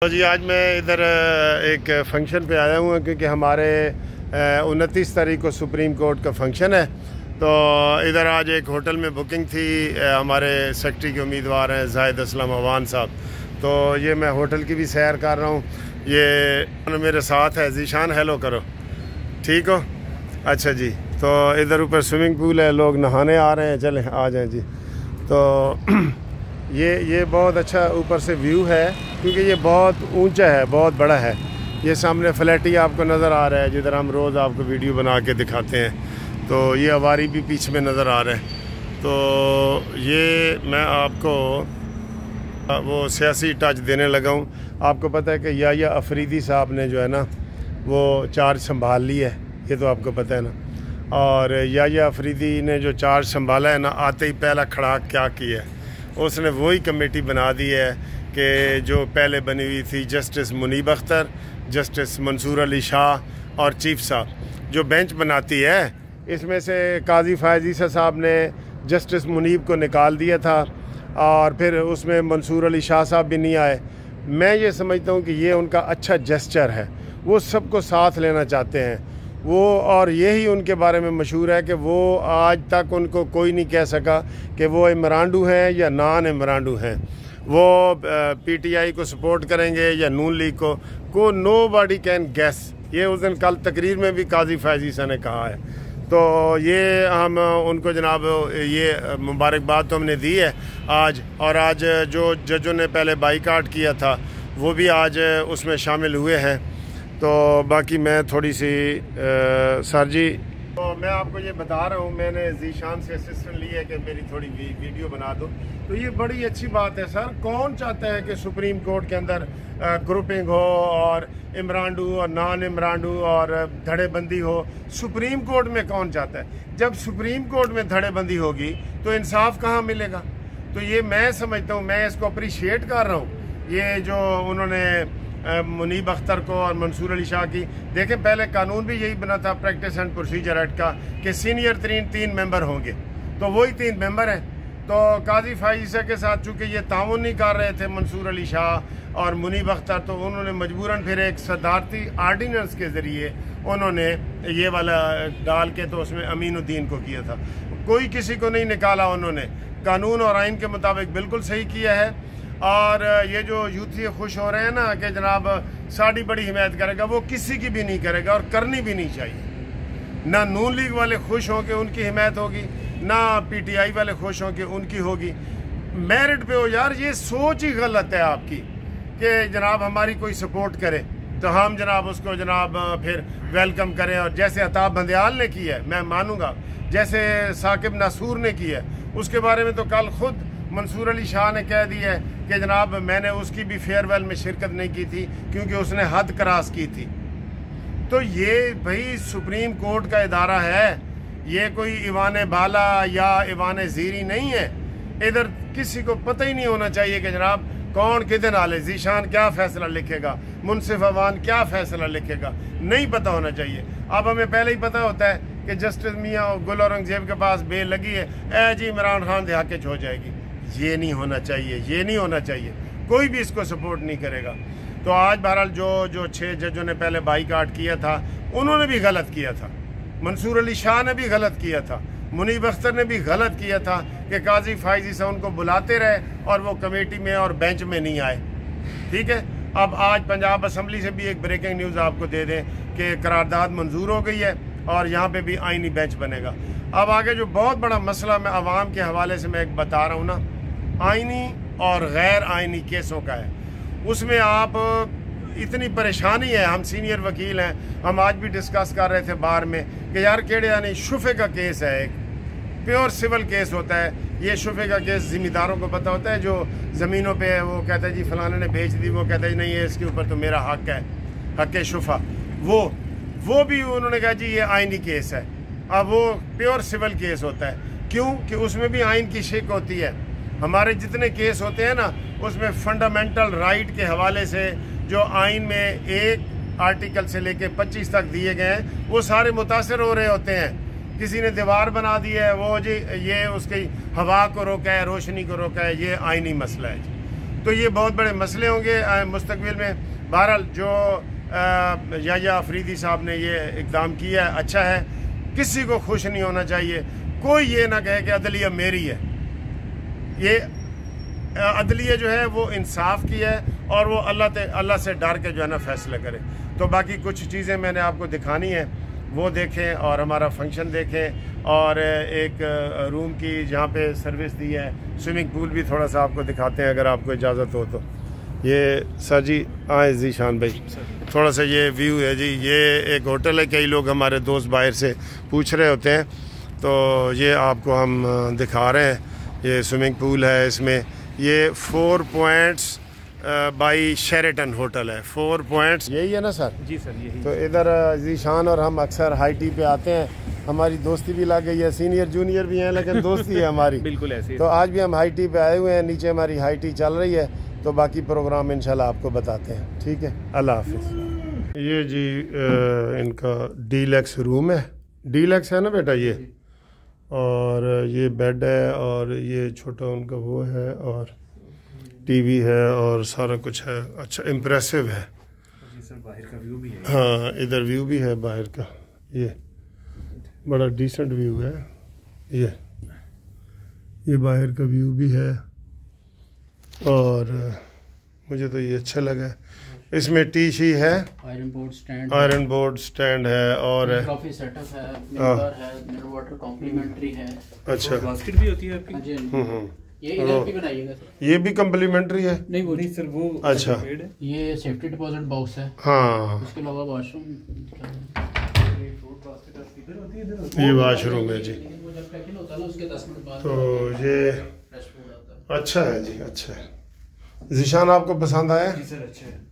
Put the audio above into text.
तो जी आज मैं इधर एक फ़ंक्शन पे आया हूँ क्योंकि हमारे 29 तारीख को सुप्रीम कोर्ट का फंक्शन है। तो इधर आज एक होटल में बुकिंग थी, हमारे सेक्रेटरी के उम्मीदवार हैं जाहिद असलम अवान साहब। तो ये मैं होटल की भी सैर कर रहा हूँ। ये मेरे साथ है ज़ीशान, हेलो करो, ठीक हो? अच्छा जी। तो इधर ऊपर स्विमिंग पूल है, लोग नहाने आ रहे हैं, चलें आ जाएँ जी। तो ये बहुत अच्छा ऊपर से व्यू है क्योंकि ये बहुत ऊंचा है, बहुत बड़ा है। ये सामने फ्लैट ही आपको नज़र आ रहा है जिधर हम रोज़ आपको वीडियो बना के दिखाते हैं। तो ये अवारी भी पीछे में नज़र आ रहे हैं। तो ये मैं आपको वो सियासी टच देने लगा हूँ। आपको पता है कि याया अफरीदी साहब ने जो है ना वो चार्ज संभाल ली है, ये तो आपको पता है ना। और याया अफरीदी ने जो चार्ज संभाला है ना, आते ही पहला खड़ा क्या किया है, उसने वही कमेटी बना दी है कि जो पहले बनी हुई थी जस्टिस मुनीब अख्तर, जस्टिस मंसूर अली शाह और चीफ साहब, जो बेंच बनाती है इसमें से काजी फ़ायज़ ईसा साहब ने जस्टिस मुनीब को निकाल दिया था और फिर उसमें मंसूर अली शाह साहब भी नहीं आए। मैं ये समझता हूँ कि ये उनका अच्छा जेस्चर है, वो सबको साथ लेना चाहते हैं वो। और यही उनके बारे में मशहूर है कि वो आज तक उनको कोई नहीं कह सका कि वो इमरानडू हैं या नॉन इमरानडू हैं, वो पीटीआई को सपोर्ट करेंगे या नून लीग को नो बॉडी कैन गैस। ये उस दिन कल तकरीर में भी काजी फ़ायज़ ईसा ने कहा है। तो ये हम उनको जनाब ये मुबारकबाद तो हमने दी है आज। और आज जो जजों ने पहले बाईकाट किया था वो भी आज उसमें शामिल हुए हैं। तो बाकी मैं थोड़ी सी सर जी, तो मैं आपको ये बता रहा हूँ, मैंने ज़ीशान से असिस्टेंट ली है कि मेरी थोड़ी वीडियो बना दो। तो ये बड़ी अच्छी बात है सर। कौन चाहता है कि सुप्रीम कोर्ट के अंदर ग्रुपिंग हो और इमरानडू और नॉन इमरानडू और धड़ेबंदी हो? सुप्रीम कोर्ट में कौन चाहता है? जब सुप्रीम कोर्ट में धड़ेबंदी होगी तो इंसाफ कहाँ मिलेगा? तो ये मैं समझता हूँ, मैं इसको अप्रिशिएट कर रहा हूँ। ये जो उन्होंने मुनीब अख्तर को और मंसूर अली शाह की, देखें पहले कानून भी यही बना था प्रैक्टिस एंड प्रोसीजर एक्ट का कि सीनियर तीन मेंबर होंगे, तो वही 3 मेंबर हैं। तो काजी फ़ायज़ ईसा के साथ चूँकि ये ताउन नहीं कर रहे थे मंसूर अली शाह और मुनीब अख्तर, तो उन्होंने मजबूरन फिर एक सदारती आर्डिनेंस के ज़रिए उन्होंने ये वाला डाल के तो उसमें अमीनुद्दीन को किया था। कोई किसी को नहीं निकाला, उन्होंने कानून और आइन के मुताबिक बिल्कुल सही किया है। और ये जो यूथ ये खुश हो रहे हैं ना कि जनाब साड़ी बड़ी हिमायत करेगा, वो किसी की भी नहीं करेगा और करनी भी नहीं चाहिए। ना नून लीग वाले खुश हों कि उनकी हिमायत होगी, ना पीटीआई वाले खुश हों कि उनकी होगी। मेरिट पे हो यार, ये सोच ही गलत है आपकी कि जनाब हमारी कोई सपोर्ट करे तो हम जनाब उसको जनाब फिर वेलकम करें। और जैसे अताब बंदयाल ने किया है मैं मानूंगा, जैसे साकिब नासूर ने किया है, उसके बारे में तो कल खुद मंसूर अली शाह ने कह दिया है कि जनाब मैंने उसकी भी फेयरवेल में शिरकत नहीं की थी क्योंकि उसने हद क्रॉस की थी। तो ये भाई सुप्रीम कोर्ट का इदारा है, ये कोई ईवान बाला या ईवान ज़ीरी नहीं है। इधर किसी को पता ही नहीं होना चाहिए कि जनाब कौन कितने नाले, ज़ीशान क्या फ़ैसला लिखेगा, मुनसिफ अवान क्या फ़ैसला लिखेगा, नहीं पता होना चाहिए। अब हमें पहले ही पता होता है कि जस्टिस मियाँ गुल औरंगज़ेब के पास बेल लगी है, ए जी इमरान खान हक़ हो जाएगी। ये नहीं होना चाहिए, ये नहीं होना चाहिए, कोई भी इसको सपोर्ट नहीं करेगा। तो आज बहरहाल जो 6 जजों ने पहले बाईकाट किया था उन्होंने भी गलत किया था, मंसूर अली शाह ने भी गलत किया था, मुनीब अख्तर ने भी गलत किया था कि काजी फ़ायज़ ईसा उनको बुलाते रहे और वो कमेटी में और बेंच में नहीं आए। ठीक है। अब आज पंजाब असम्बली से भी एक ब्रेकिंग न्यूज़ आपको दे दें कि करारदाद मंजूर हो गई है और यहाँ पे भी आइनी बेंच बनेगा। अब आगे जो बहुत बड़ा मसला मैं आवाम के हवाले से मैं एक बता रहा हूँ ना, आइनी और गैर आइनी केसों का है। उसमें आप इतनी परेशानी है, हम सीनियर वकील हैं, हम आज भी डिस्कस कर रहे थे बार में कि यार केड़े यानी शुफे का केस है, एक प्योर सिविल केस होता है। ये शुफे का केस ज़िम्मेदारों को पता होता है, जो ज़मीनों पे है वो कहता है जी फलाने ने बेच दी, वो कहता है नहीं है इसके ऊपर तो मेरा हक है, हक शुफा। वो भी उन्होंने कहा जी ये आइनी केस है। अब वो प्योर सिविल केस होता है, क्यों कि उसमें भी आइन की शिक होती है। हमारे जितने केस होते हैं ना उसमें फंडामेंटल राइट के हवाले से जो आइन में 1 आर्टिकल से लेके 25 तक दिए गए हैं वो सारे मुतासर हो रहे होते हैं। किसी ने दीवार बना दी है, वो जी ये उसकी हवा को रोका है, रोशनी को रोका है, ये आइनी मसला है जी। तो ये बहुत बड़े मसले होंगे मुस्तकबिल में। बहरहाल जो याया अफरीदी साहब ने ये इक़दाम किया है अच्छा है, किसी को खुश नहीं होना चाहिए। कोई ये ना कहे कि अदलिया मेरी है। ये अदलिया जो है वो इंसाफ की है और वो अल्लाह से डर के जो है ना फैसला करे। तो बाकी कुछ चीज़ें मैंने आपको दिखानी है, वो देखें और हमारा फंक्शन देखें। और एक रूम की जहाँ पे सर्विस दी है, स्विमिंग पूल भी थोड़ा सा आपको दिखाते हैं अगर आपको इजाज़त हो तो। ये सर जी आए जीशान भाई, थोड़ा सा ये व्यू है जी। ये एक होटल है, कई लोग हमारे दोस्त बाहर से पूछ रहे होते हैं, तो ये आपको हम दिखा रहे हैं। ये स्विमिंग पूल है, इसमें ये 4 पॉइंट्स बाई शेरेटन होटल है। 4 पॉइंट्स यही है ना सर? जी सर यही। तो इधर जीशान और हम अक्सर हाई टी पे आते हैं, हमारी दोस्ती भी लग गई है, सीनियर जूनियर भी हैं लेकिन दोस्ती है हमारी। बिल्कुल ऐसे। तो आज भी हम हाई टी पे आए हुए हैं, नीचे हमारी हाई टी चल रही है, तो बाकी प्रोग्राम इंशाल्लाह आपको बताते हैं। ठीक है, अल्लाह हाफिज़। ये जी इनका डीलक्स रूम है, डीलक्स है ना बेटा ये, और ये बेड है और ये छोटा उनका वो है और टीवी है और सारा कुछ है। अच्छा इम्प्रेसिव है सर, बाहर का व्यू भी है। हाँ इधर व्यू भी है बाहर का, ये बड़ा डिसेंट व्यू है। ये बाहर का व्यू भी है और मुझे तो ये अच्छा लगा। इसमें टी शी है, आयरन बोर्ड स्टैंड है और काफी सेटअप है, मिरर है, मिरर वाटर कॉम्प्लीमेंट्री है। अच्छा बास्केट भी होती है आपकी? ये इधर भी बनाइएगा सर। ये भी कम्प्लीमेंट्री है? नहीं सर वो अच्छा ये सेफ्टी डिपॉजिट बॉक्स है। हाँ उसके अलावा वॉशरूम, ये वॉशरूम है जी। वो जब पैकिंग होता है ना उसके 10 मिनट बाद तो ये फ्रेश फूड आता है। अच्छा है जी, अच्छा है। जीशान आपको पसंद आया? जी सर अच्छा है।